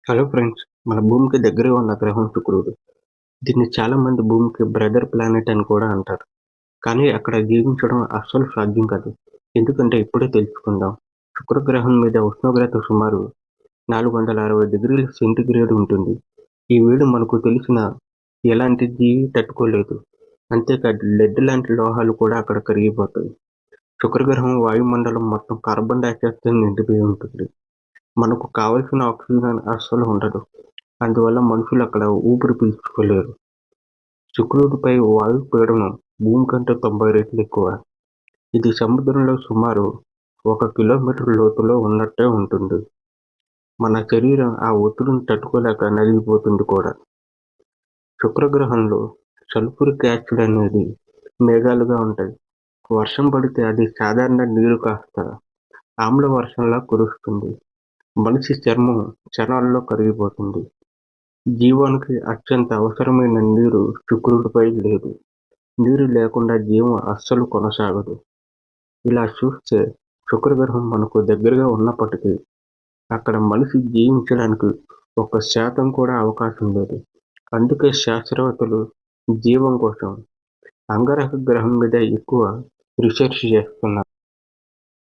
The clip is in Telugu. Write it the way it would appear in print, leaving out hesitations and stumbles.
Hello friends! మన భూమికి దగ్గరగా ఉన్న గ్రహం శుక్రుడు. దీన్ని చాలామంది భూమికి బ్రదర్ ప్లానెట్ అని కూడా అంటారు. కానీ అక్కడ జీవించడం అస్సలు సాధ్యం కాదు. ఎందుకంటే ఇప్పుడే తెలుసుకుందాం. శుక్రగ్రహం మీద ఉష్ణోగ్రత సుమారు 460 డిగ్రీల సెంటీగ్రేడ్ ఉంటుంది. ఈ వేడి మనకు తెలిసిన ఎలాంటి జీవి తట్టుకోలేదు. అంతేకాదు లెడ్ లాంటి లోహాలు కూడా అక్కడ కరిగిపోతాయి. శుక్రగ్రహం వాయుమండలం మొత్తం కార్బన్ డయాక్సైడ్‌తో నిండిపోయి ఉంటుంది. మనకు కావలసిన ఆక్సిజన్ అస్సలు ఉండదు. అందువల్ల మనుషులు అక్కడ ఊపిరి పీల్చుకోలేరు. శుక్రుడిపై వాయు పీడనం భూమి కంటే 90 రెట్లు ఎక్కువ. ఇది సముద్రంలో సుమారు 1 కిలోమీటర్ లోతులో ఉన్నట్టే ఉంటుంది. మన శరీరం ఆ ఒత్తిడిని తట్టుకోలేక నలిగిపోతుంది కూడా. శుక్రగ్రహంలో సల్ఫ్యూరిక్ యాసిడ్ అనేది మేఘాలుగా ఉంటాయి. వర్షం పడితే అది సాధారణ నీరు కాస్త ఆమ్ల వర్షంలా కురుస్తుంది. మనిషి చర్మం క్షణాల్లో కరిగిపోతుంది. జీవానికి అత్యంత అవసరమైన నీరు శుక్రుడిపై లేదు. నీరు లేకుండా జీవం అస్సలు కొనసాగదు. ఇలా చూస్తే శుక్రగ్రహం మనకు దగ్గరగా ఉన్నప్పటికీ అక్కడ మనిషి జీవించడానికి 1% కూడా అవకాశం లేదు. అందుకే శాస్త్రవేత్తలు జీవం కోసం అంగారక గ్రహం మీద ఎక్కువ రీసెర్చ్ చేస్తున్నారు.